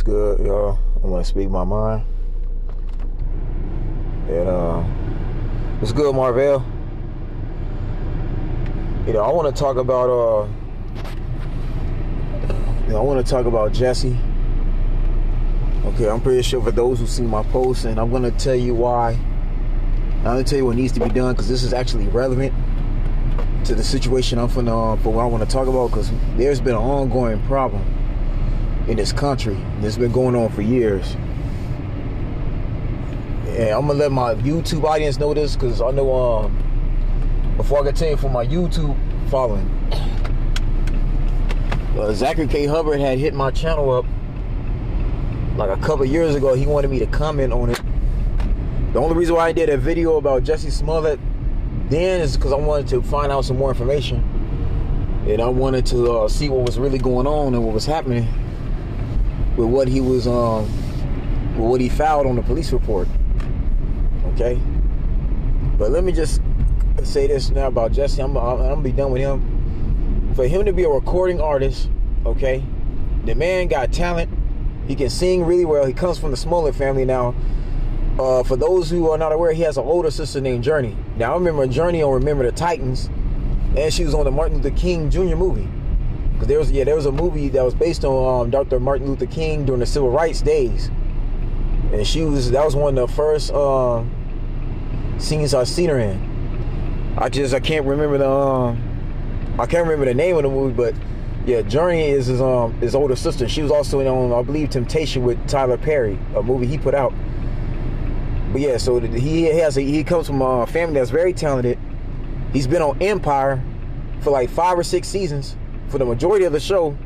good, y'all? I want to speak my mind. And what's good, Marvell? I want to talk about I want to talk about Jessie. Okay, I'm pretty sure for those who see my post, and I'm gonna tell you why. I'm gonna tell you what needs to be done, because this is actually relevant to the situation I'm for what I want to talk about, because there's been an ongoing problem in this country. It's been going on for years. And I'm gonna let my YouTube audience know this, because I know before I continue for my YouTube following, Zachary K. Hubbard had hit my channel up like a couple years ago. He wanted me to comment on it. The only reason why I did a video about Jessie Smollett then is because I wanted to find out some more information, and I wanted to see what was really going on and what was happening with what he was with what he filed on the police report. Okay, but let me just say this now about Jessie. I'm gonna be done with him. For him to be a recording artist, okay, the man got talent. He can sing really well. He comes from the Smollett family. Now, for those who are not aware, he has an older sister named Journey. Now, I remember Journey on Remember the Titans, and she was on the Martin Luther King Jr. movie. Because there was a movie that was based on Dr. Martin Luther King during the Civil Rights days, and that was one of the first scenes I seen her in. I can't remember the name of the movie, but yeah, Journey is his older sister. She was also in I believe Temptation with Tyler Perry, a movie he put out. But yeah, so he comes from a family that's very talented. He's been on Empire for like 5 or 6 seasons for the majority of the show.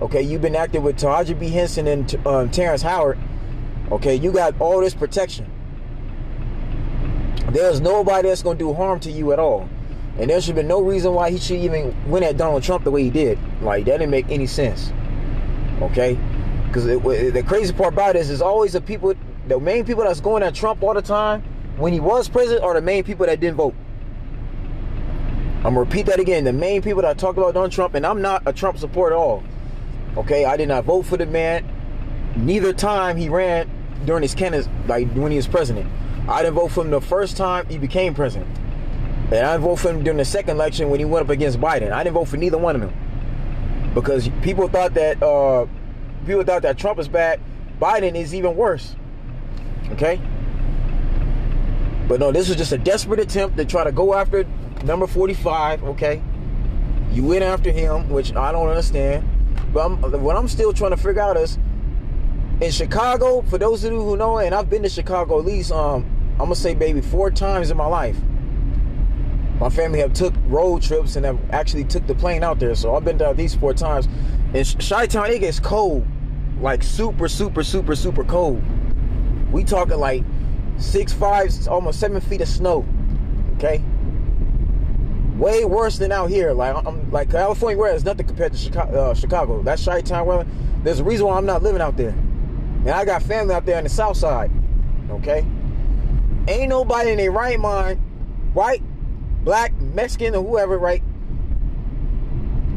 Okay, you've been acting with Taraji B. Henson and Terrence Howard. Okay, you got all this protection. There's nobody that's gonna do harm to you at all. And there should be no reason why he should even win at Donald Trump the way he did. Like, that didn't make any sense. Okay? Because the crazy part about it is always the main people that's going at Trump all the time when he was president are the main people that didn't vote. I'm going to repeat that again. The main people that talk about Donald Trump, and I'm not a Trump supporter at all. Okay? I did not vote for the man neither time he ran during his candidacy, like when he was president. I didn't vote for him the first time he became president. And I didn't vote for him during the second election when he went up against Biden. I didn't vote for neither one of them, because people thought that Trump is bad. Biden is even worse. Okay? But no, this was just a desperate attempt to try to go after number 45. Okay? You went after him, which I don't understand. But what I'm still trying to figure out is, in Chicago, for those of you who know, and I've been to Chicago at least, I'm gonna say maybe 4 times in my life. My family have took road trips and have actually took the plane out there. So I've been there these 4 times. In Chi-Town, it gets cold. Like super, super, super, super cold. We talking like 6'5", almost 7 feet of snow. Okay? Way worse than out here. Like California weather is nothing compared to Chicago. That's Chi-Town weather. There's a reason why I'm not living out there. And I got family out there on the south side. Okay? Ain't nobody in their right mind, white, black, Mexican, or whoever, right?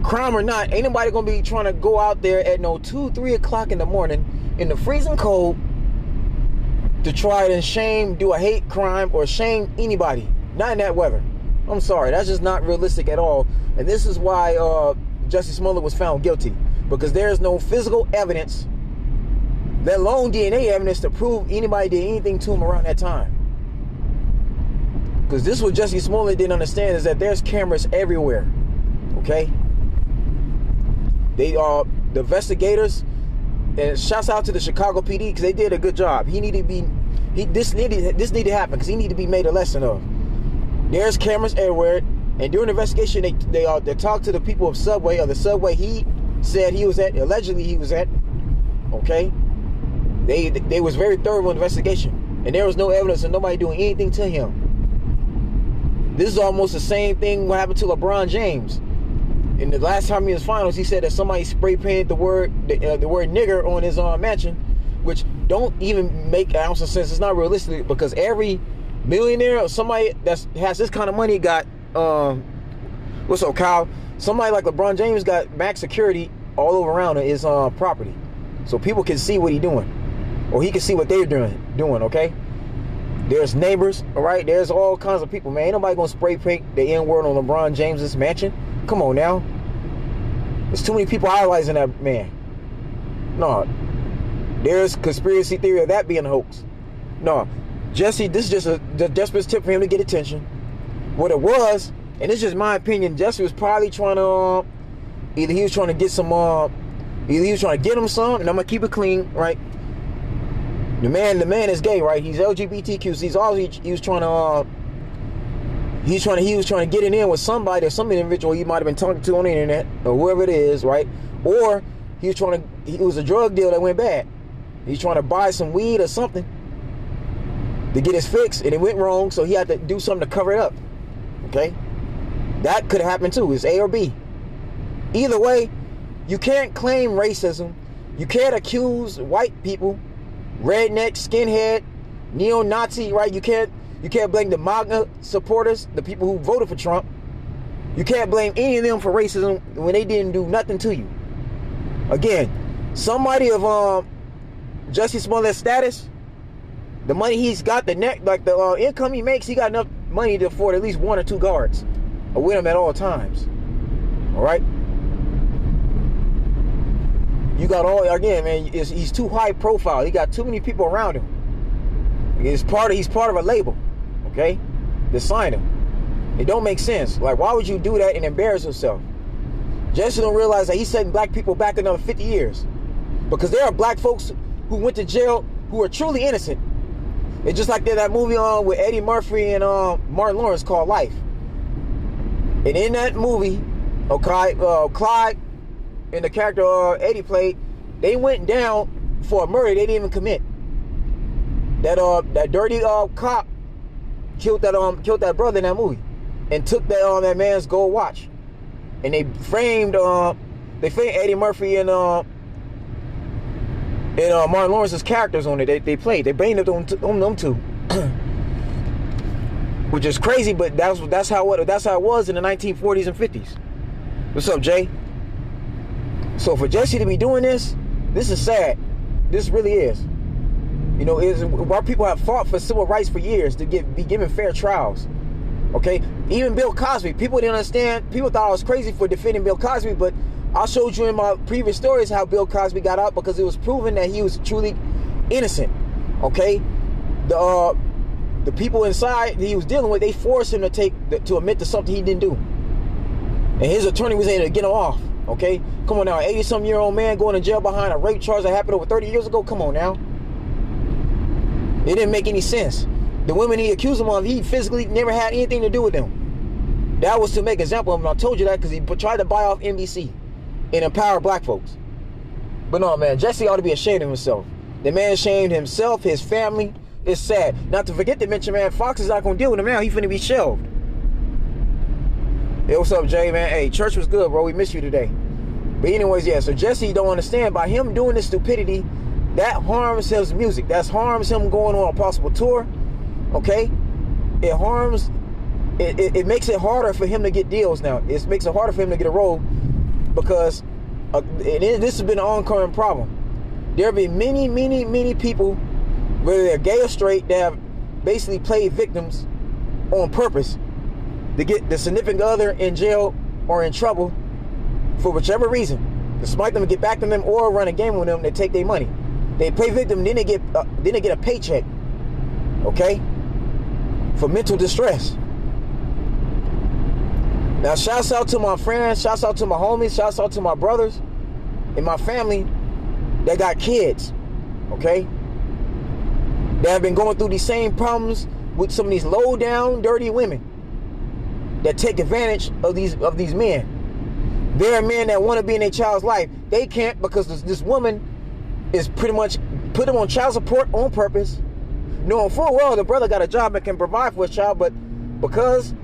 Crime or not, ain't nobody gonna be trying to go out there at 2-3 o'clock in the morning in the freezing cold to try to do a hate crime or shame anybody. Not in that weather. I'm sorry, that's just not realistic at all. And this is why Jessie Smollett was found guilty, because there's no physical evidence, let alone DNA evidence, to prove anybody did anything to him around that time. Because this is what Jessie Smollett didn't understand, is that there's cameras everywhere. Okay? The investigators, and shouts out to the Chicago PD, because they did a good job. This needed to happen, because he needed to be made a lesson of. There's cameras everywhere, and during the investigation, they talked to the people of the subway he said he was at, allegedly he was at. Okay? They was very thorough in the investigation, and there was no evidence of nobody doing anything to him. This is almost the same thing what happened to LeBron James. In the last time he was finals, he said that somebody spray painted the word nigger on his mansion, which don't even make an ounce of sense. It's not realistic, because every millionaire or somebody that has this kind of money got Somebody like LeBron James got max security all over around his property. so people can see what he's doing, or he can see what they're doing. Okay. There's neighbors, all right. There's all kinds of people, man. Ain't nobody gonna spray paint the N-word on LeBron James's mansion. Come on now. There's too many people idolizing that man. No, there's conspiracy theory of that being a hoax. No, Jesse, this is just a desperate tip for him to get attention. What it was, and it's just my opinion, Jesse was probably trying to either he was trying to get some either he was trying to get him some, and I'm gonna keep it clean, right? The man is gay, right? He's LGBTQ. So he was trying to get it in with somebody or some individual he might have been talking to on the internet or whoever it is, right? Or it was a drug deal that went bad. He's trying to buy some weed or something to get his fix, and it went wrong, so he had to do something to cover it up. Okay? That could have happened too. It's A or B. Either way, you can't claim racism. You can't accuse white people, redneck, skinhead, neo-Nazi, right? You can't blame the MAGA supporters, the people who voted for Trump. You can't blame any of them for racism when they didn't do nothing to you. Again, somebody of Jessie Smollett's status, the money he's got, the income he makes, he got enough money to afford at least 1 or 2 guards with him at all times. All right. You got again, man. He's too high profile. He got too many people around him. He's part of a label. Okay, to sign him. It don't make sense. Like, why would you do that and embarrass yourself? Jesse don't realize that he's setting black people back another 50 years, because there are black folks who went to jail who are truly innocent. It's just like that movie with Eddie Murphy and Martin Lawrence called Life. And in that movie, okay, Clyde and the character Eddie played, they went down for a murder they didn't even commit. That dirty cop killed that brother in that movie, and took that man's gold watch, and they framed Eddie Murphy and Martin Lawrence's characters on it. They played. They blamed it on them two, which is crazy. But that's how it was in the 1940s and 50s. What's up, Jay? So for Jesse to be doing this is sad. This really is. You know, our people have fought for civil rights for years to be given fair trials. Okay, even Bill Cosby. People didn't understand. People thought I was crazy for defending Bill Cosby, but I showed you in my previous stories how Bill Cosby got out, because it was proven that he was truly innocent. Okay, the people inside that he was dealing with, they forced him to admit to something he didn't do, and his attorney was able to get him off. Okay, come on now, an 80-some-year-old man going to jail behind a rape charge that happened over 30 years ago. Come on now, it didn't make any sense. The women he accused him of, he physically never had anything to do with them. That was to make an example of him. I told you that because he tried to buy off NBC and empower black folks. But no, man, Jesse ought to be ashamed of himself. The man shamed himself, his family. It's sad. Not to forget to mention, man, Fox is not going to deal with him now. He finna be shelved. Hey, what's up, Jay, man? Hey, church was good, bro. We missed you today. But anyways, yeah, so Jesse don't understand, by him doing this stupidity, that harms his music. That harms him going on a possible tour. Okay, it harms. It makes it harder for him to get deals now. It makes it harder for him to get a role, because this has been an ongoing problem. There have been many people, whether they're gay or straight, that have basically played victims on purpose to get the significant other in jail or in trouble for whichever reason, to smite them and get back to them, or run a game with them. They take their money. They play victim, then they get a paycheck. Okay. For mental distress. Now, shouts out to my friends, shouts out to my homies, shouts out to my brothers and my family that got kids, okay? That have been going through these same problems with some of these low down, dirty women that take advantage of these men. There are men that want to be in their child's life. They can't, because this woman is pretty much put them on child support on purpose, knowing full well the brother got a job and can provide for his child, but because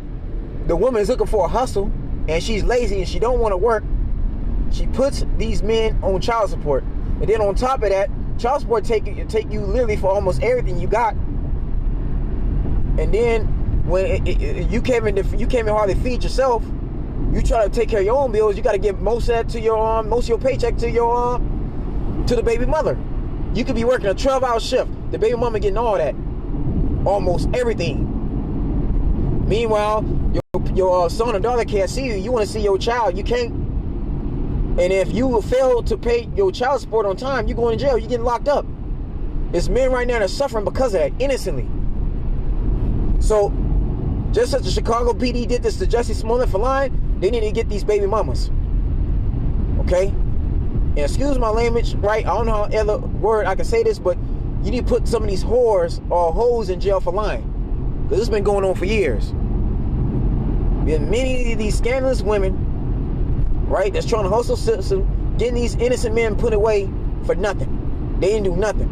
the woman is looking for a hustle and she's lazy and she don't want to work, she puts these men on child support. And then on top of that, child support take you literally for almost everything you got. And then when you can't even hardly feed yourself, you try to take care of your own bills. You got to give most of that to most of your paycheck to your to the baby mother. You could be working a 12-hour shift. The baby mama getting all that. Almost everything. Meanwhile, your son or daughter can't see you. You want to see your child. You can't. And if you fail to pay your child support on time, you're going to jail. You're getting locked up. There's men right now that are suffering because of that, innocently. So, just as the Chicago PD did this to Jessie Smollett for lying, they need to get these baby mamas. Okay? And excuse my language, right? I don't know how other word I can say this, but you need to put some of these whores or hoes in jail for lying. Because it's been going on for years. And many of these scandalous women, right, that's trying to hustle system, getting these innocent men put away for nothing. They didn't do nothing.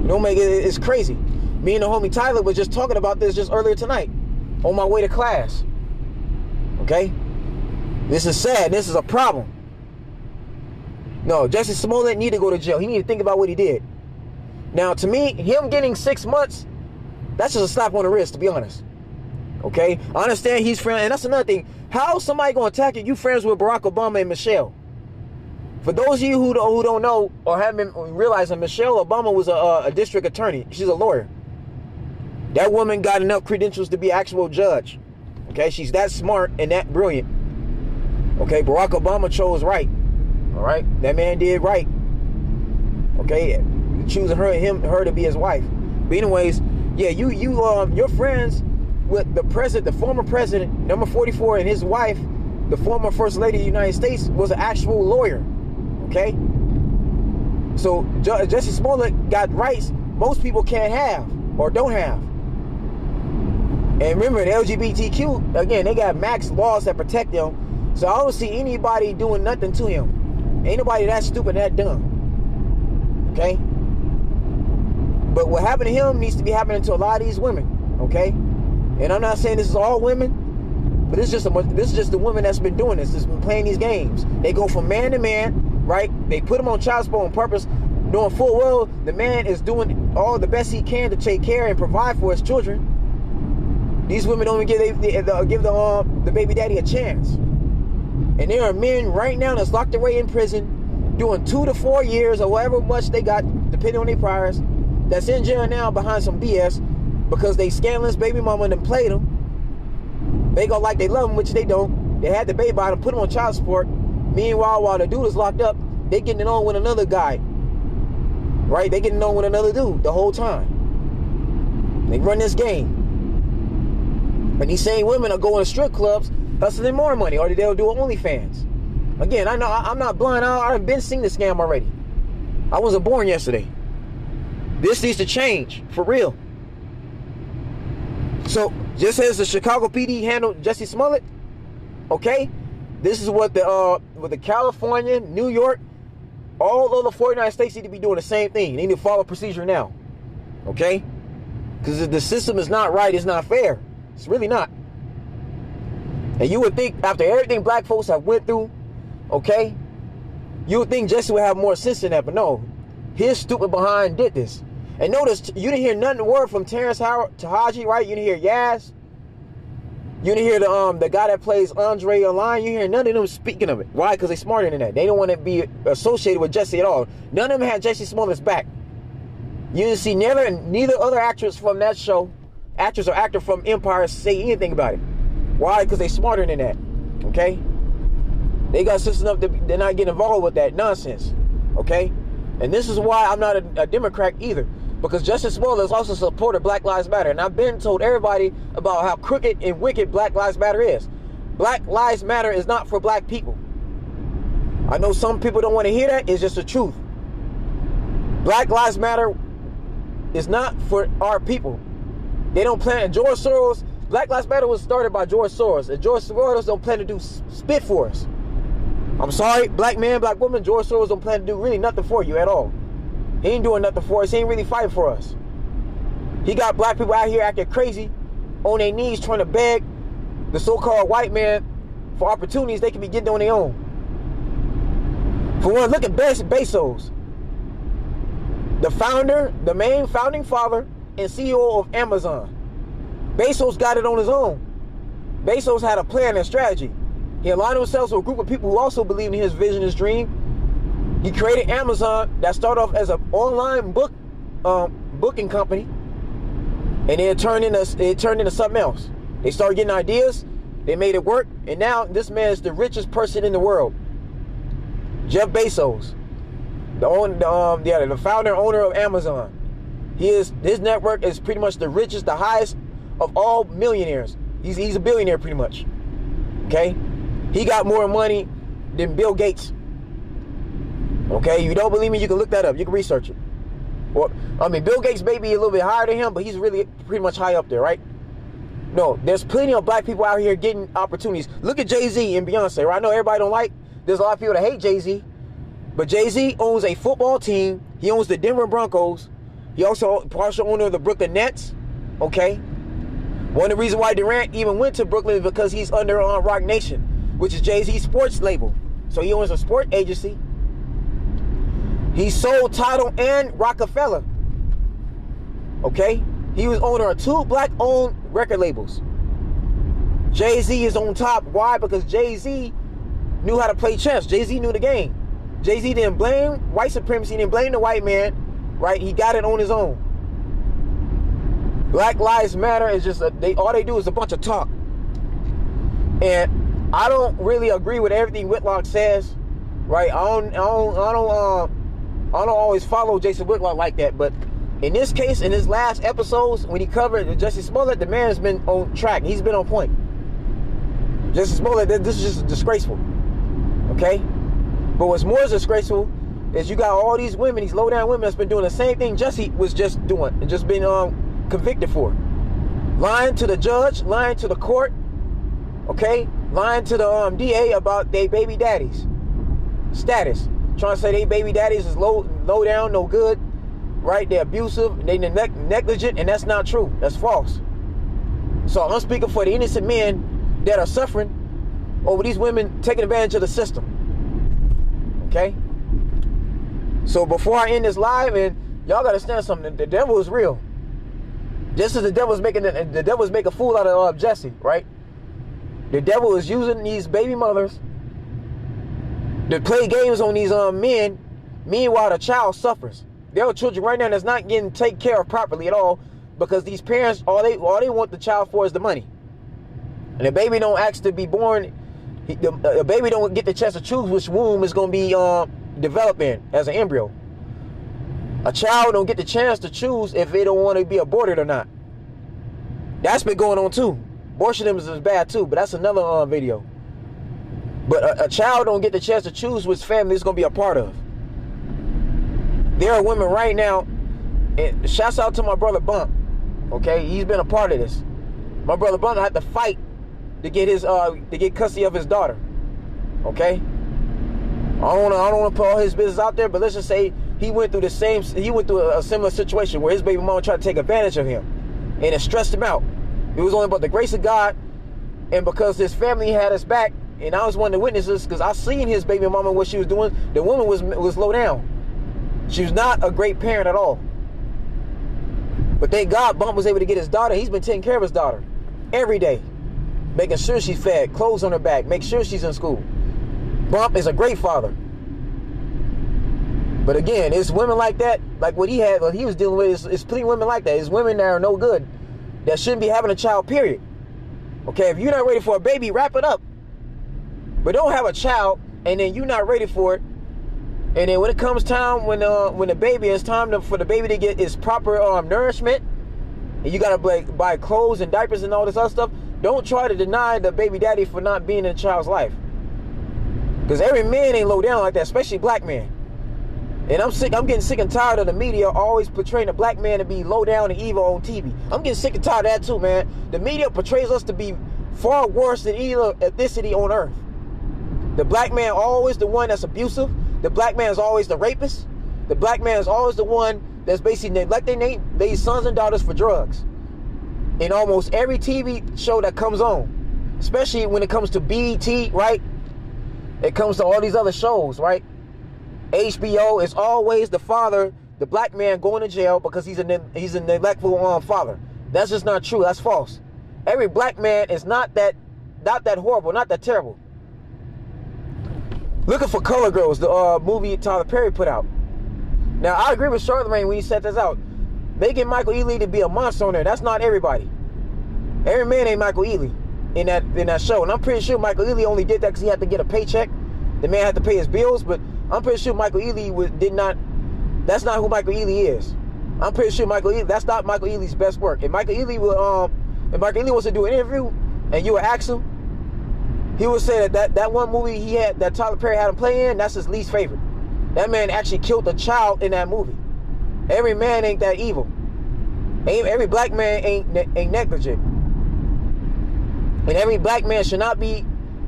You know, it's crazy. Me and the homie Tyler was just talking about this just earlier tonight on my way to class. Okay? This is sad. This is a problem. No, Jessie Smollett need to go to jail. He need to think about what he did. Now, to me, him getting 6 months, that's just a slap on the wrist, to be honest. Okay? I understand he's friend, and that's another thing. How somebody gonna attack you? You friends with Barack Obama and Michelle. For those of you who don't know or haven't been realizing, Michelle Obama was a district attorney. She's a lawyer. That woman got enough credentials to be an actual judge. Okay? She's that smart and that brilliant. Okay? Barack Obama chose right. All right? That man did right. Okay? Choosing her to be his wife. But anyways, yeah, you're friends with the president, the former president, number 44, and his wife, the former first lady of the United States, was an actual lawyer. Okay? So Jessie Smollett got rights most people can't have or don't have. And remember, the LGBTQ, again, they got max laws that protect them. So I don't see anybody doing nothing to him. Ain't nobody that stupid, that dumb. Okay? But what happened to him needs to be happening to a lot of these women. Okay? And I'm not saying this is all women, but this is just the women that's been doing this. That's been playing these games. They go from man to man, right? They put them on child support on purpose, knowing full well the man is doing all the best he can to take care and provide for his children. These women don't even give the baby daddy a chance. And there are men right now that's locked away in prison, doing 2 to 4 years or however much they got, depending on their priors, that's in jail now behind some BS because they scandalous baby mama and them played them. They go like they love them, which they don't. They had the baby by them, put them on child support. Meanwhile, while the dude is locked up, they getting it on with another guy. Right? They getting it on with another dude the whole time. They run this game. And these same women are going to strip clubs, hustling more money, or they'll do OnlyFans. Again, I know I'm not blind. I've been seeing the scam already. I wasn't born yesterday. This needs to change for real. So, just as the Chicago PD handled Jessie Smollett, okay, this is what the California, New York, all over the 49 states need to be doing the same thing. They need to follow procedure now, okay? Because the system is not right. It's not fair. It's really not. And you would think after everything black folks have went through, okay, you would think Jessie would have more sense than that, but no. His stupid behind did this. And notice, you didn't hear nothing word from Terrence Howard Tahaji, right? You didn't hear Yaz. You didn't hear the guy that plays Andre online. You hear none of them speaking of it. Why? Because they're smarter than that. They don't want to be associated with Jessie at all. None of them had Jessie Smollett's back. You didn't see neither other actress from that show, actress or actor from Empire, say anything about it. Why? Because they're smarter than that. Okay? They got sense enough to they're not getting involved with that nonsense. Okay? And this is why I'm not a Democrat either. Because Jessie Smollett is also a supporter of Black Lives Matter. And I've been told everybody about how crooked and wicked Black Lives Matter is. Black Lives Matter is not for black people. I know some people don't want to hear that. It's just the truth. Black Lives Matter is not for our people. They don't plan. George Soros, Black Lives Matter was started by George Soros. And George Soros don't plan to do spit for us. I'm sorry, black man, black woman, George Soros don't plan to do really nothing for you at all. He ain't doing nothing for us. He ain't really fighting for us. He got black people out here acting crazy, on their knees trying to beg the so-called white man for opportunities they can be getting on their own. For one, look at Bezos. The founder, the main founding father and CEO of Amazon. Bezos got it on his own. Bezos had a plan and strategy. He aligned himself with a group of people who also believed in his vision, his dream. He created Amazon that started off as an online booking company, and it turned into something else. They started getting ideas, they made it work, and now this man is the richest person in the world. Jeff Bezos, the founder and owner of Amazon. His network is pretty much the richest, the highest of all millionaires. He's a billionaire pretty much. Okay, he got more money than Bill Gates. Okay, you don't believe me? You can look that up. You can research it. Well, I mean, Bill Gates may be a little bit higher than him, but he's really pretty much high up there, right? No, there's plenty of black people out here getting opportunities. Look at Jay-Z and Beyonce, right? I know everybody don't like. There's a lot of people that hate Jay-Z, but Jay-Z owns a football team. He owns the Denver Broncos. He also partial owner of the Brooklyn Nets. Okay, one of the reasons why Durant even went to Brooklyn is because he's under Rock Nation, which is Jay-Z's sports label. So he owns a sport agency. He sold Tidal and Rockefeller. Okay, he was owner of 2 black-owned record labels. Jay-Z is on top. Why? Because Jay-Z knew how to play chess. Jay-Z knew the game. Jay-Z didn't blame white supremacy, he didn't blame the white man, right? He got it on his own. Black Lives Matter is just all they do is a bunch of talk. And I don't really agree with everything Whitlock says, right? I don't always follow Jason Whitlock like that, but in this case, in his last episodes, when he covered Jessie Smollett, the man has been on track. He's been on point. Jessie Smollett, this is just disgraceful. Okay? But what's more disgraceful is you got all these women, these low-down women that's been doing the same thing Jessie was just doing and just been convicted for. Lying to the judge, lying to the court, okay? Lying to the DA about their baby daddies' status. Trying to say they baby daddies is low down, no good, right? They're abusive, they negligent, and that's not true. That's false. So I'm speaking for the innocent men that are suffering over these women taking advantage of the system. Okay? So before I end this live, and y'all gotta understand something, the devil is real. Just as the devil's making a fool out of Jesse, right? The devil is using these baby mothers to play games on these men. Meanwhile, the child suffers. There are children right now that's not getting taken care of properly at all because these parents, all they want the child for is the money. And the baby don't ask to be born. The baby don't get the chance to choose which womb is going to be developed in as an embryo. A child don't get the chance to choose if they don't want to be aborted or not. That's been going on too. Abortion is bad too, but that's another video. But a child don't get the chance to choose which family it's going to be a part of. There are women right now, and shouts out to my brother Bump. Okay, he's been a part of this. My brother Bump had to fight to get custody of his daughter. Okay, I don't want to put all his business out there, but let's just say he went through a similar situation where his baby mama tried to take advantage of him, and it stressed him out. It was only about the grace of God, and because his family had us back, and I was one of the witnesses because I seen his baby mama what she was doing. The woman was low down. She was not a great parent at all. But thank God Bump was able to get his daughter. He's been taking care of his daughter every day, making sure she's fed, clothes on her back, make sure she's in school. Bump is a great father. But again, it's women like that, like what he was dealing with, is plenty of women like that. It's women that are no good, that shouldn't be having a child, period. Okay, if you're not ready for a baby, wrap it up. But don't have a child, and then you're not ready for it. And then when it comes time, when the baby, it's time for the baby to get its proper nourishment, and you gotta buy clothes and diapers and all this other stuff, don't try to deny the baby daddy for not being in a child's life. Because every man ain't low down like that, especially black men. And I'm getting sick and tired of the media always portraying the black man to be low down and evil on TV. I'm getting sick and tired of that too, man. The media portrays us to be far worse than any ethnicity on earth. The black man always the one that's abusive. The black man is always the rapist. The black man is always the one that's basically neglecting their sons and daughters for drugs. In almost every TV show that comes on, especially when it comes to BET, right? It comes to all these other shows, right? HBO is always the father, the black man going to jail because he's a neglectful father. That's just not true. That's false. Every black man is not that horrible, not that terrible. Looking for Color Girls, the movie Tyler Perry put out. Now, I agree with Charlamagne when he set this out. Making Michael Ealy to be a monster on there, that's not everybody. Every man ain't Michael Ealy in that show. And I'm pretty sure Michael Ealy only did that because he had to get a paycheck. The man had to pay his bills, but I'm pretty sure Michael Ealy that's not who Michael Ealy is. I'm pretty sure that's not Michael Ealy's best work. If Michael Ealy wants to do an interview and you would ask him, he would say that one movie that Tyler Perry had him play in, that's his least favorite. That man actually killed a child in that movie. Every man ain't that evil. Every black man ain't negligent. And every black man should not be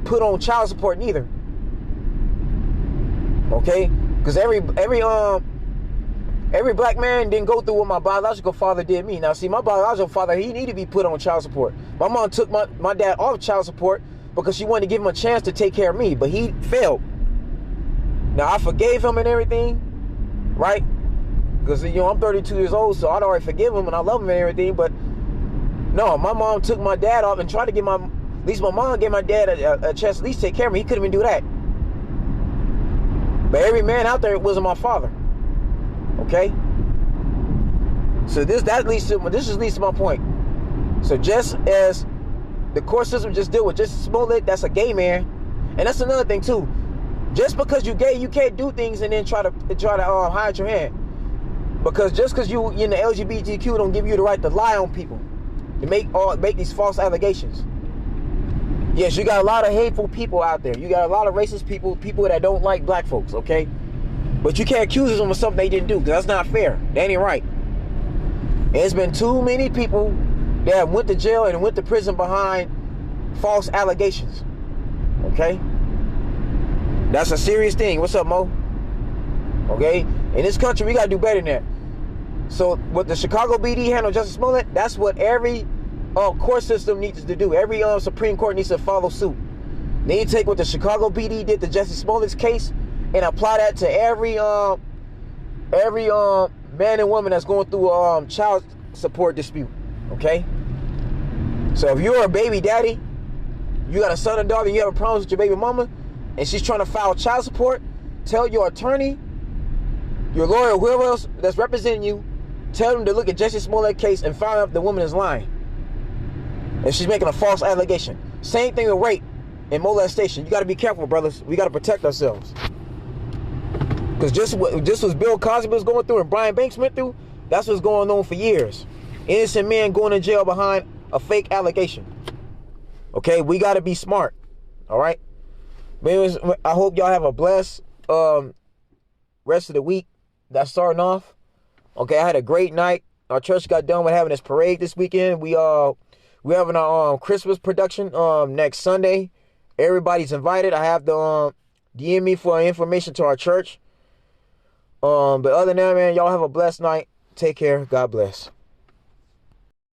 put on child support neither. Okay? Because every black man didn't go through what my biological father did me. Now, see, my biological father, he needed to be put on child support. My mom took my dad off child support because she wanted to give him a chance to take care of me, but he failed. Now, I forgave him and everything, right? Because, I'm 32 years old, so I'd already forgive him and I love him and everything, but no, my mom took my dad off and tried to at least my mom gave my dad a chance to at least take care of me. He couldn't even do that. But every man out there wasn't my father. Okay? So this leads to my point. So just as the court system just deal with Jessie Smollett, that's a gay man. And that's another thing too. Just because you're gay, you can't do things and then try to hide your hand. Because just because you in the LGBTQ don't give you the right to lie on people, to make these false allegations. Yes, you got a lot of hateful people out there. You got a lot of racist people that don't like black folks, okay? But you can't accuse them of something they didn't do, because that's not fair. That ain't right. And there's been too many people that went to jail and went to prison behind false allegations. Okay? That's a serious thing. What's up, Mo? Okay? In this country, we got to do better than that. So what the Chicago BD handled Jessie Smollett, that's what every court system needs to do. Every Supreme Court needs to follow suit. They need to take what the Chicago BD did to Jessie Smollett's case and apply that to every man and woman that's going through a child support dispute. Okay? So if you're a baby daddy, you got a son or daughter, you have a problem with your baby mama, and she's trying to file child support, tell your attorney, your lawyer, whoever else that's representing you, tell them to look at Jessie Smollett's case and find out if the woman is lying. And she's making a false allegation. Same thing with rape and molestation. You got to be careful, brothers. We got to protect ourselves. Because just what Bill Cosby was going through and Brian Banks went through, that's what's going on for years. Innocent men going to jail behind a fake allegation. Okay, we got to be smart. All right. But anyways, I hope y'all have a blessed rest of the week. That's starting off. Okay, I had a great night. Our church got done with having this parade this weekend. We're having our Christmas production next Sunday. Everybody's invited. I have to DM me for information to our church. But other than that, man, y'all have a blessed night. Take care. God bless.